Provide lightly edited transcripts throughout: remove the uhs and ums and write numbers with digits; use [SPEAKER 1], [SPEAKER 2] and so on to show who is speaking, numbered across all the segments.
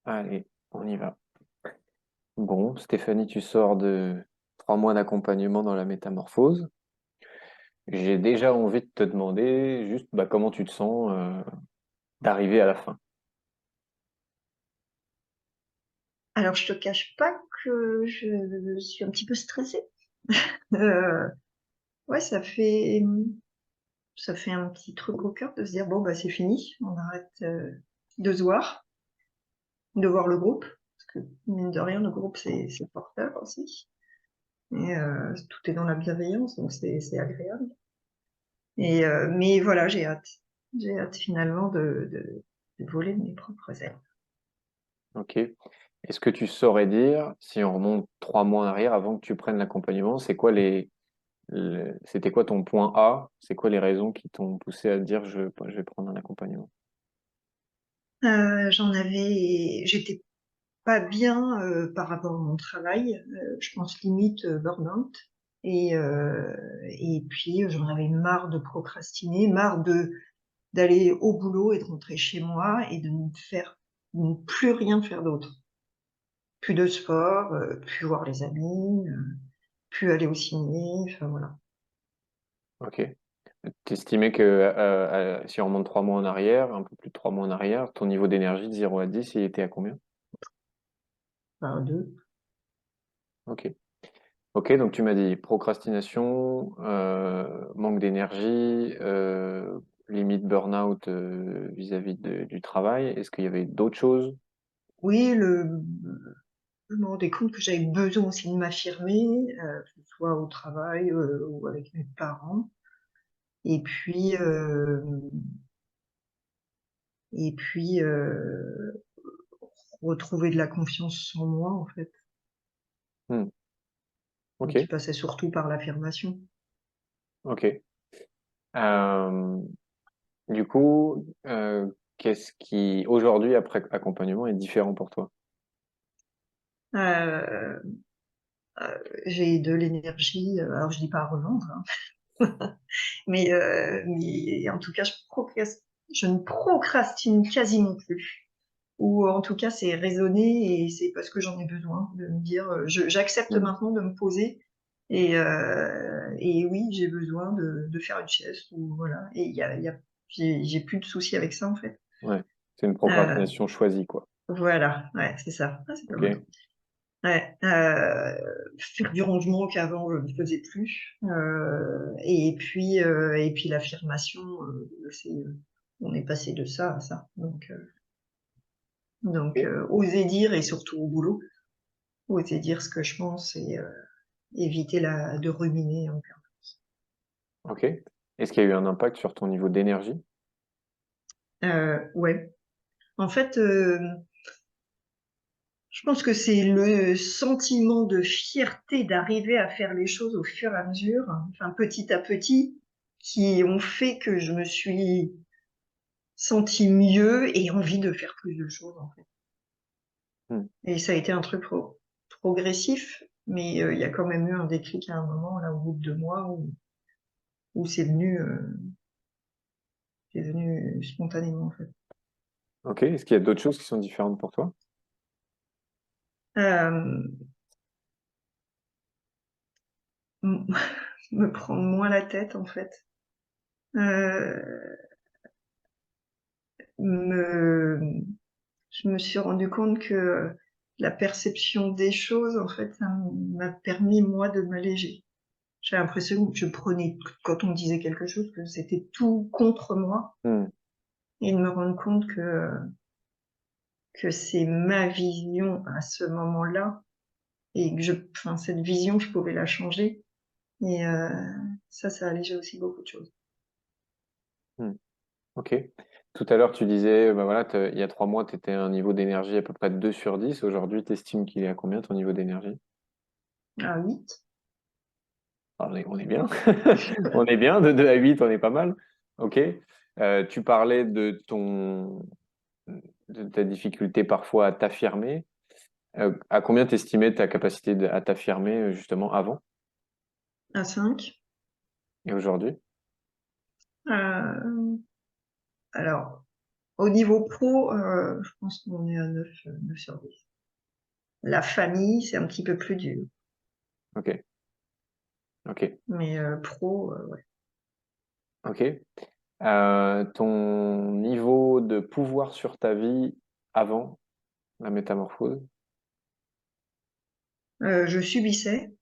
[SPEAKER 1] Allez, on y va. Bon, Stéphanie, tu sors de 3 mois d'accompagnement dans la métamorphose. J'ai déjà envie de te demander juste comment tu te sens d'arriver à la fin.
[SPEAKER 2] Alors, je te cache pas que je suis un petit peu stressée. Euh, ouais, ça fait un petit truc au cœur de se dire, bon, bah, c'est fini, on arrête de se voir, de voir le groupe, parce que, mine de rien, le groupe, c'est porteur aussi. Et tout est dans la bienveillance, donc c'est agréable. Mais voilà, j'ai hâte. J'ai hâte finalement de voler de mes propres ailes.
[SPEAKER 1] Ok. Est-ce que tu saurais dire, si on remonte 3 mois en arrière, avant que tu prennes l'accompagnement, c'était quoi ton point A? C'est quoi les raisons qui t'ont poussé à te dire je vais prendre un accompagnement?
[SPEAKER 2] J'étais pas bien par rapport à mon travail, je pense limite burn-out. Et puis j'en avais marre de procrastiner, marre d'aller au boulot et de rentrer chez moi et de ne plus rien faire d'autre. Plus de sport, plus voir les amis, plus aller au ciné, enfin voilà.
[SPEAKER 1] Ok. T'estimais que si on remonte 3 mois en arrière, un peu plus de 3 mois en arrière, ton niveau d'énergie de 0 à 10, il était à combien?
[SPEAKER 2] Enfin, deux.
[SPEAKER 1] Ok. Ok, donc tu m'as dit procrastination, manque d'énergie, limite burn-out vis-à-vis du travail. Est-ce qu'il y avait d'autres choses?
[SPEAKER 2] Oui, je me rendais compte que j'avais besoin aussi de m'affirmer, que ce soit au travail ou avec mes parents. Et puis, retrouver de la confiance en moi, en fait,
[SPEAKER 1] Hmm, ok,
[SPEAKER 2] qui passait surtout par l'affirmation.
[SPEAKER 1] ok. Euh, du coup, qu'est-ce qui aujourd'hui après accompagnement est différent pour toi?
[SPEAKER 2] Euh, j'ai de l'énergie, alors je dis pas à revendre, hein, mais en tout cas, je ne procrastine quasiment plus. Ou en tout cas, c'est raisonné et c'est parce que j'en ai besoin de me dire, j'accepte
[SPEAKER 1] Hmm,
[SPEAKER 2] maintenant de me poser et oui, j'ai besoin de faire une sieste ou voilà. Et j'ai plus de soucis avec ça en fait.
[SPEAKER 1] ouais, c'est une
[SPEAKER 2] Euh,
[SPEAKER 1] procrastination choisie, quoi.
[SPEAKER 2] voilà, ouais, c'est ça. Ah, c'est pas mal.
[SPEAKER 1] Ok.
[SPEAKER 2] Ouais, faire du rangement qu'avant je ne faisais plus. Et puis l'affirmation, on est passé de ça à ça. Donc oser dire et surtout au boulot, oser dire ce que je pense et éviter de ruminer en permanence.
[SPEAKER 1] Ok. Est-ce qu'il y a eu un impact sur ton niveau d'énergie?
[SPEAKER 2] Ouais. En fait, je pense que c'est le sentiment de fierté d'arriver à faire les choses au fur et à mesure, enfin petit à petit, qui ont fait que je me suis sentie mieux et envie de faire plus de choses en fait.
[SPEAKER 1] Hmm,
[SPEAKER 2] Et ça a été un truc progressif, mais il y a quand même eu un déclic à un moment là au bout de 2 mois où c'est venu spontanément en fait.
[SPEAKER 1] ok. Est-ce qu'il y a d'autres choses qui sont différentes pour toi?
[SPEAKER 2] Euh, m- Me prendre moins la tête en fait. Euh, me, je me suis rendu compte que la perception des choses, en fait, ça m'a permis moi de m'alléger. J'ai l'impression que je prenais, quand on me disait quelque chose, que c'était tout contre moi
[SPEAKER 1] Hmm,
[SPEAKER 2] et de me rendre compte que c'est ma vision à ce moment-là et que enfin, cette vision, je pouvais la changer. Et ça a allégé aussi beaucoup de choses.
[SPEAKER 1] hmm. Ok. Tout à l'heure, tu disais, voilà, il y a 3 mois, tu étais à un niveau d'énergie à peu près de 2 sur 10. Aujourd'hui, tu estimes qu'il est à combien ton niveau d'énergie?
[SPEAKER 2] À 8.
[SPEAKER 1] Ah, on est bien. On est bien, de 2 à 8, on est pas mal. Ok. Tu parlais de ta difficulté parfois à t'affirmer. À combien t'estimais ta capacité à t'affirmer justement avant
[SPEAKER 2] À 5.
[SPEAKER 1] et aujourd'hui?
[SPEAKER 2] Euh, alors, Au niveau pro, je pense qu'on est à 9 sur 10. La famille, c'est un petit peu plus dur.
[SPEAKER 1] Ok, ok,
[SPEAKER 2] Mais pro, ouais.
[SPEAKER 1] ok. Ton niveau de pouvoir sur ta vie avant la métamorphose?
[SPEAKER 2] Je subissais.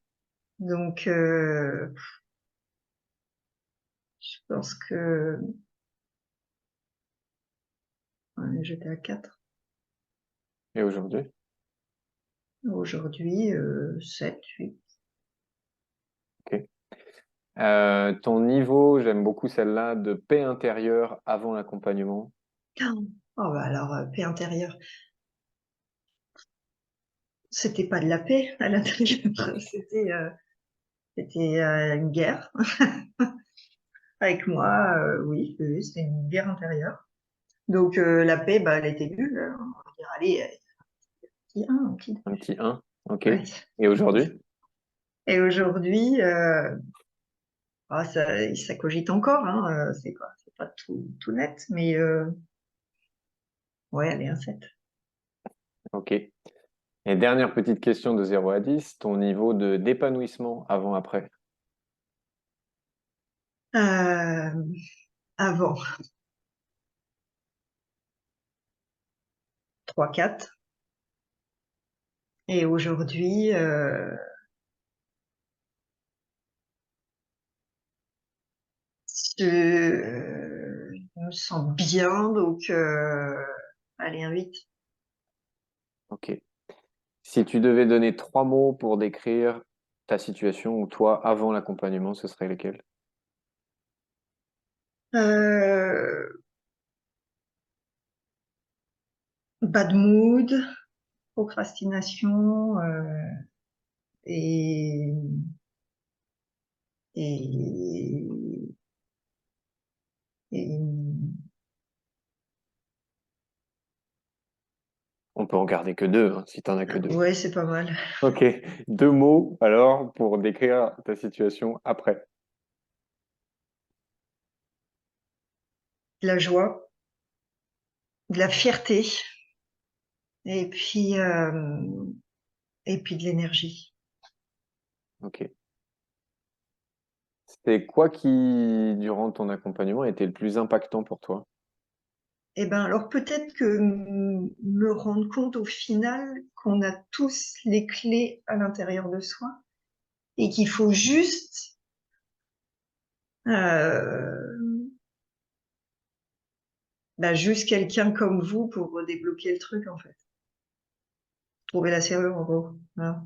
[SPEAKER 2] Donc, je pense que ouais, j'étais à 4.
[SPEAKER 1] Et aujourd'hui?
[SPEAKER 2] Aujourd'hui, 7, 8.
[SPEAKER 1] Ok. Ton niveau, j'aime beaucoup celle-là, de paix intérieure avant l'accompagnement.
[SPEAKER 2] Oh, bah alors, paix intérieure. C'était pas de la paix à l'intérieur. C'était une guerre. Avec moi, oui, oui, c'était une guerre intérieure. Donc, la paix, bah, elle était nulle. On va dire, allez, petit 1, un petit
[SPEAKER 1] Un petit 1. Ok.
[SPEAKER 2] 2. Ouais.
[SPEAKER 1] Et aujourd'hui?
[SPEAKER 2] Et aujourd'hui, ça cogite encore, hein, c'est pas tout net, mais ouais, allez, un 7.
[SPEAKER 1] Ok. Et dernière petite question de 0 à 10, ton niveau de d'épanouissement avant-après.
[SPEAKER 2] Avant, 3, 4. Et aujourd'hui, je me sens bien, donc allez, un 8.
[SPEAKER 1] Ok. Si tu devais donner 3 mots pour décrire ta situation ou toi avant l'accompagnement, ce serait lesquels?
[SPEAKER 2] Bad mood, procrastination, et, et, et
[SPEAKER 1] On peut en garder que 2, hein, si t'en as que 2.
[SPEAKER 2] ouais, c'est pas mal.
[SPEAKER 1] Ok. 2 mots alors pour décrire ta situation après.
[SPEAKER 2] De la joie, de la fierté, et puis de l'énergie.
[SPEAKER 1] Ok. C'était quoi qui, durant ton accompagnement, était le plus impactant pour toi?
[SPEAKER 2] Eh ben, alors peut-être que me rendre compte au final qu'on a tous les clés à l'intérieur de soi et qu'il faut euh, juste quelqu'un comme vous pour débloquer le truc, en fait. Trouver la serrure, en gros. Voilà.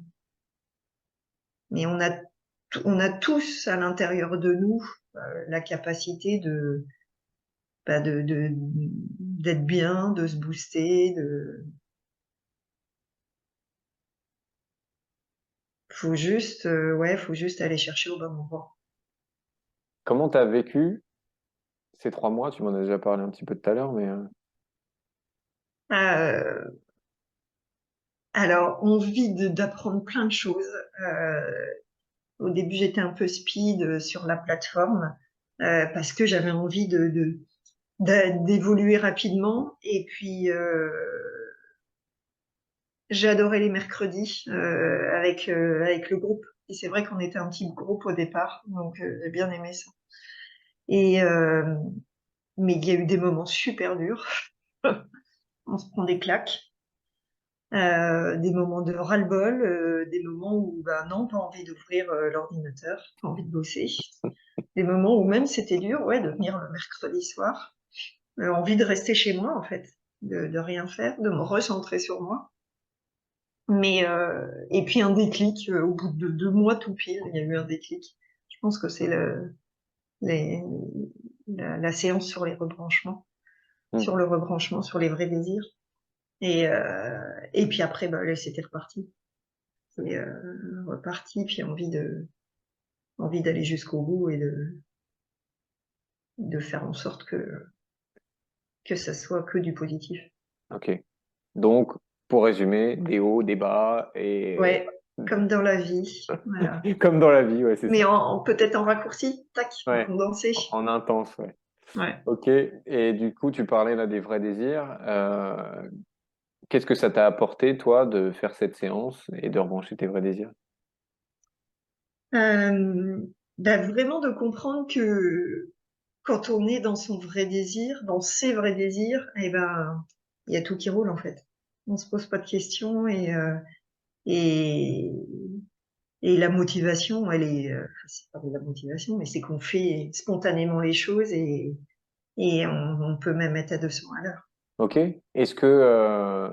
[SPEAKER 2] Mais on a tous à l'intérieur de nous la capacité d'être bien, de se booster, faut juste aller chercher au bon endroit.
[SPEAKER 1] Comment tu as vécu ces 3 mois? Tu m'en as déjà parlé un petit peu tout à l'heure, mais
[SPEAKER 2] Euh, alors, envie d'apprendre plein de choses. Euh, Au début, j'étais un peu speed sur la plateforme parce que j'avais envie d'évoluer rapidement. Et puis, j'ai adoré les mercredis avec le groupe. Et c'est vrai qu'on était un petit groupe au départ, donc j'ai bien aimé ça. Et mais il y a eu des moments super durs. On se prend des claques, des moments de ras-le-bol, des moments où bah non, pas envie d'ouvrir l'ordinateur, pas envie de bosser. Des moments où même c'était dur, ouais, de venir le mercredi soir, envie de rester chez moi en fait, de rien faire, de me recentrer sur moi. Mais et puis un déclic au bout de 2 mois tout pile, il y a eu un déclic. Je pense que c'est les, la séance sur les rebranchements,
[SPEAKER 1] hmm,
[SPEAKER 2] sur le rebranchement, sur les vrais désirs. Et puis après, bah, là, c'était reparti. C'est reparti, puis envie d'aller jusqu'au bout et de faire en sorte que ça soit que du positif.
[SPEAKER 1] ok. Donc, pour résumer, des hauts, des bas et
[SPEAKER 2] Ouais, comme dans la vie, voilà.
[SPEAKER 1] comme dans la vie, ouais, c'est
[SPEAKER 2] Mais
[SPEAKER 1] ça.
[SPEAKER 2] peut-être en raccourci, tac, en
[SPEAKER 1] Ouais,
[SPEAKER 2] condensé.
[SPEAKER 1] en intense, ouais.
[SPEAKER 2] Ouais.
[SPEAKER 1] Ok. Et du coup, tu parlais là des vrais désirs. Qu'est-ce que ça t'a apporté, toi, de faire cette séance et de rebrancher tes vrais désirs?
[SPEAKER 2] Euh, Vraiment de comprendre que quand on est dans son vrai désir, dans ses vrais désirs, eh ben, il y a tout qui roule en fait. On se pose pas de questions et, et la motivation, elle est, c'est pas de la motivation, mais c'est qu'on fait spontanément les choses et on peut même être à 200 à l'heure.
[SPEAKER 1] Ok. Est-ce que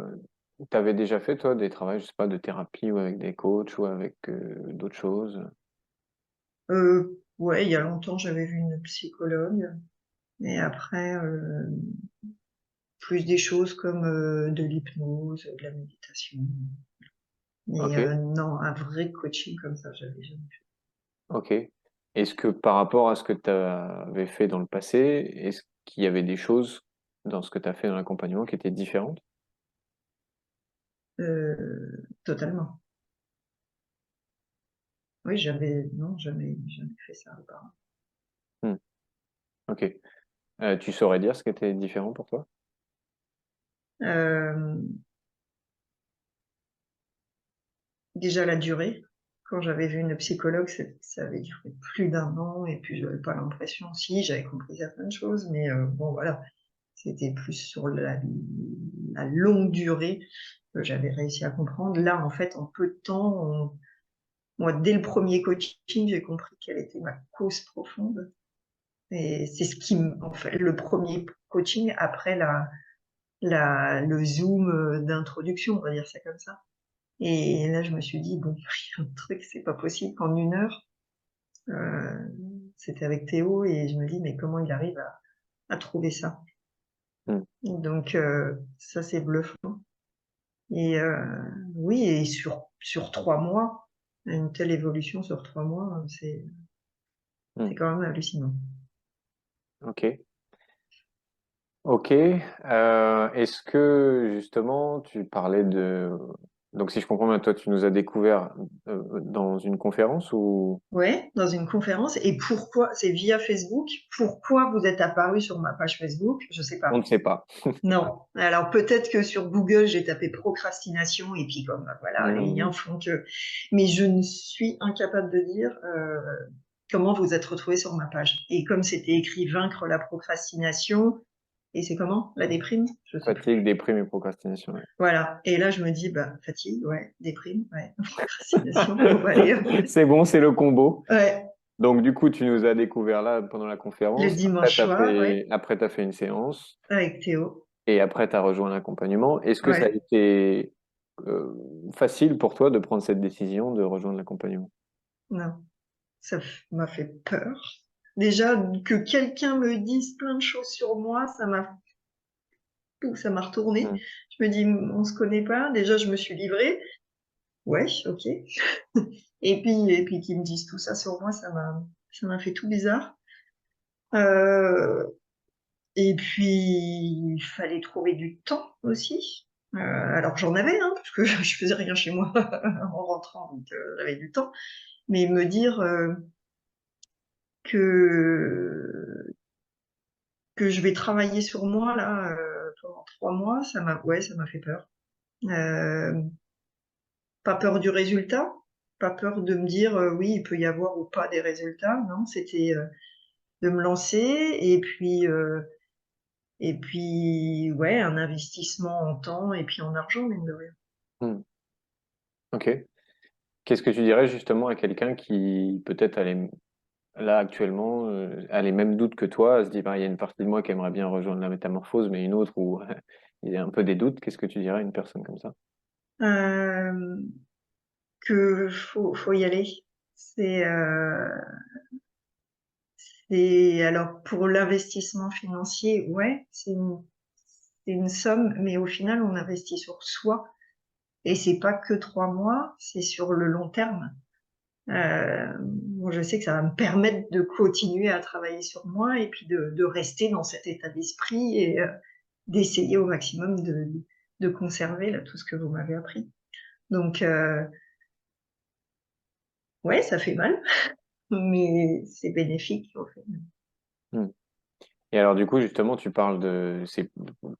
[SPEAKER 1] tu avais déjà fait, toi, des travaux, je sais pas, de thérapie ou avec des coachs ou avec d'autres choses?
[SPEAKER 2] Ouais, il y a longtemps, j'avais vu une psychologue et après, plus des choses comme de l'hypnose, de la méditation. Mais
[SPEAKER 1] Ok.
[SPEAKER 2] non, un vrai coaching comme ça, j'avais jamais fait.
[SPEAKER 1] Ok. Est-ce que par rapport à ce que tu avais fait dans le passé, est-ce qu'il y avait des choses dans ce que tu as fait dans l'accompagnement qui étaient différentes?
[SPEAKER 2] Totalement. Oui, non, jamais fait ça auparavant.
[SPEAKER 1] Hmm. Ok. Tu saurais dire ce qui était différent pour toi?
[SPEAKER 2] Euh, Déjà la durée. Quand j'avais vu une psychologue, ça avait duré plus d'un an et puis j'avais pas l'impression, si, j'avais compris certaines choses, mais bon voilà, c'était plus sur la longue durée que j'avais réussi à comprendre. Là, en fait, en peu de temps, moi, dès le premier coaching, j'ai compris quelle était ma cause profonde. Et c'est ce qui en fait, le premier coaching après le zoom d'introduction, on va dire ça comme ça. Et là, je me suis dit, bon, il y a un truc, c'est pas possible qu'en 1 heure, euh, c'était avec Théo, et je me dis, mais comment il arrive à trouver ça?
[SPEAKER 1] Hmm.
[SPEAKER 2] Donc, ça, c'est bluffant. Et oui, et sur 3 mois, une telle évolution sur 3 mois,
[SPEAKER 1] Hmm.
[SPEAKER 2] c'est quand même hallucinant.
[SPEAKER 1] Ok. Ok. Est-ce que justement tu parlais de... Donc si je comprends bien, toi tu nous as découvert dans une conférence ou
[SPEAKER 2] Ouais, dans une conférence. Et pourquoi? C'est via Facebook. Pourquoi vous êtes apparu sur ma page Facebook? Je sais
[SPEAKER 1] on ne
[SPEAKER 2] pas.
[SPEAKER 1] sait pas.
[SPEAKER 2] Non. Alors peut-être que sur Google, j'ai tapé procrastination et puis comme voilà, les liens
[SPEAKER 1] Hmm.
[SPEAKER 2] font que. Mais je ne suis incapable de dire comment vous êtes retrouvé sur ma page. Et comme c'était écrit vaincre la procrastination, et c'est comment? La déprime? Je sais
[SPEAKER 1] Fatigue,
[SPEAKER 2] plus.
[SPEAKER 1] déprime et procrastination. Ouais.
[SPEAKER 2] Voilà. Et là, je me dis, bah, fatigue, ouais, déprime, ouais, procrastination, bon, bah, allez, hop.
[SPEAKER 1] C'est bon, c'est le combo.
[SPEAKER 2] Ouais,
[SPEAKER 1] Donc du coup, tu nous as découvert là pendant la
[SPEAKER 2] le
[SPEAKER 1] conférence.
[SPEAKER 2] dimanche soir, ouais,
[SPEAKER 1] Après, t'as fait une séance
[SPEAKER 2] avec Théo.
[SPEAKER 1] et après, tu as rejoint l'accompagnement. Est-ce que ça a
[SPEAKER 2] Ouais,
[SPEAKER 1] été euh, facile pour toi de prendre cette décision de rejoindre l'accompagnement?
[SPEAKER 2] non, m'a fait peur. Déjà, que quelqu'un me dise plein de choses sur moi, ça m'a retourné.
[SPEAKER 1] Hmm.
[SPEAKER 2] Je me dis, on se connaît pas. Déjà, je me suis livrée. Ouais, ok. Et puis qu'ils me disent tout ça sur moi, ça m'a fait tout bizarre. Euh, et puis, il fallait trouver du temps aussi. Alors j'en avais, hein, parce que je faisais rien chez moi en rentrant, donc j'avais du temps. Mais me dire que que je vais travailler sur moi là pendant 3 mois, ça m'a fait peur. Euh, Pas peur du résultat, pas peur de me dire oui, il peut y avoir ou pas des résultats. Non, c'était de me lancer et puis ouais, un investissement en temps et puis en argent, mine de rien.
[SPEAKER 1] Hmm. Ok. Qu'est-ce que tu dirais justement à quelqu'un qui peut-être là actuellement a les mêmes doutes que toi, se dit bah, il y a une partie de moi qui aimerait bien rejoindre la métamorphose, mais une autre où il y a un peu des doutes. Qu'est-ce que tu dirais à une personne comme ça?
[SPEAKER 2] Euh, que faut y aller. C'est alors pour l'investissement financier, ouais, c'est une somme, mais au final, on investit sur soi. Et c'est pas que 3 mois, c'est sur le long terme. Moi, je sais que ça va me permettre de continuer à travailler sur moi et puis de rester dans cet état d'esprit et d'essayer au maximum de conserver là, tout ce que vous m'avez appris. Donc, ouais, ça fait mal, mais c'est bénéfique au fait.
[SPEAKER 1] Hmm. Et alors, du coup, justement, tu parles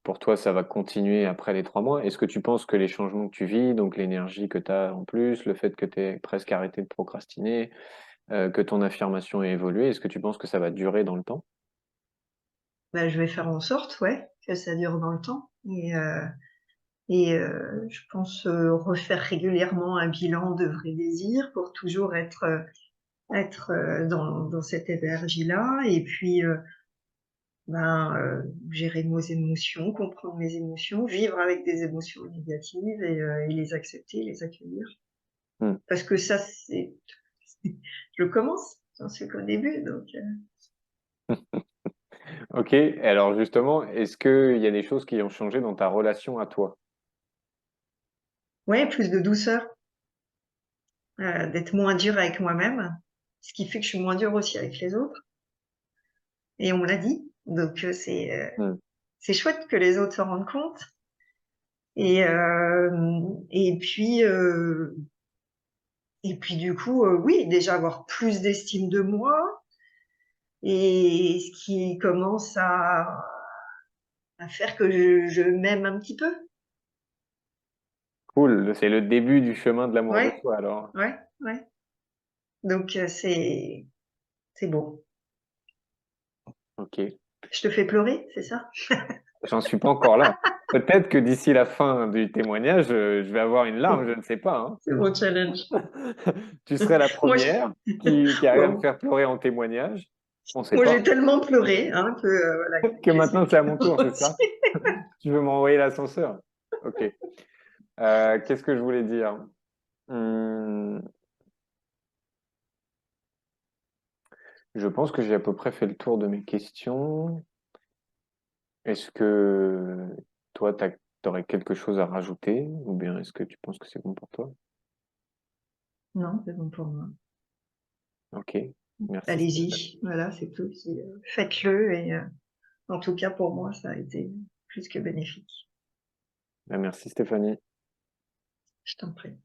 [SPEAKER 1] pour toi, ça va continuer après les 3 mois. Est-ce que tu penses que les changements que tu vis, donc l'énergie que tu as en plus, le fait que tu aies presque arrêté de procrastiner, que ton affirmation ait évolué, est-ce que tu penses que ça va durer dans le temps?
[SPEAKER 2] Bah, je vais faire en sorte, ouais, que ça dure dans le temps je pense, refaire régulièrement un bilan de vrais désirs pour toujours être dans cette énergie-là et puis, gérer mes émotions, comprendre mes émotions, vivre avec des émotions négatives et les accepter, les accueillir.
[SPEAKER 1] Hmm.
[SPEAKER 2] Parce que ça, c'est je commence, j'en suis qu'au début donc.
[SPEAKER 1] Ok. Et alors, justement, est-ce qu'il y a des choses qui ont changé dans ta relation à toi?
[SPEAKER 2] Ouais, plus de douceur, d'être moins dure avec moi-même, ce qui fait que je suis moins dure aussi avec les autres et on me l'a dit, donc
[SPEAKER 1] Hmm.
[SPEAKER 2] c'est chouette que les autres s'en rendent compte et puis du coup, oui, déjà avoir plus d'estime de moi et ce qui commence à faire que je m'aime un petit peu.
[SPEAKER 1] Cool. C'est le début du chemin de l'amour de
[SPEAKER 2] Ouais,
[SPEAKER 1] soi, alors.
[SPEAKER 2] ouais, ouais. Donc c'est beau.
[SPEAKER 1] Ok.
[SPEAKER 2] Je te fais pleurer, c'est ça?
[SPEAKER 1] J'en suis pas encore là. Peut-être que d'ici la fin du témoignage, je vais avoir une larme, je ne sais pas, hein.
[SPEAKER 2] C'est mon challenge.
[SPEAKER 1] Tu serais la
[SPEAKER 2] Moi,
[SPEAKER 1] première qui arrive à me
[SPEAKER 2] bon,
[SPEAKER 1] faire pleurer en témoignage. On ne sait
[SPEAKER 2] moi
[SPEAKER 1] pas.
[SPEAKER 2] j'ai tellement pleuré hein, que voilà,
[SPEAKER 1] Que
[SPEAKER 2] que c'est
[SPEAKER 1] maintenant c'est à
[SPEAKER 2] le
[SPEAKER 1] mon
[SPEAKER 2] moment
[SPEAKER 1] tour, c'est
[SPEAKER 2] aussi.
[SPEAKER 1] ça? Tu veux m'envoyer l'ascenseur? Ok. Qu'est-ce que je voulais dire? Hum, je pense que j'ai à peu près fait le tour de mes questions. Est-ce que toi, tu aurais quelque chose à rajouter? Ou bien est-ce que tu penses que c'est bon pour toi?
[SPEAKER 2] Non, c'est bon pour moi.
[SPEAKER 1] Ok. Merci Stéphanie.
[SPEAKER 2] Allez-y, voilà, c'est tout. Faites-le en tout cas pour moi, ça a été plus que bénéfique.
[SPEAKER 1] Merci Stéphanie.
[SPEAKER 2] Je t'en prie.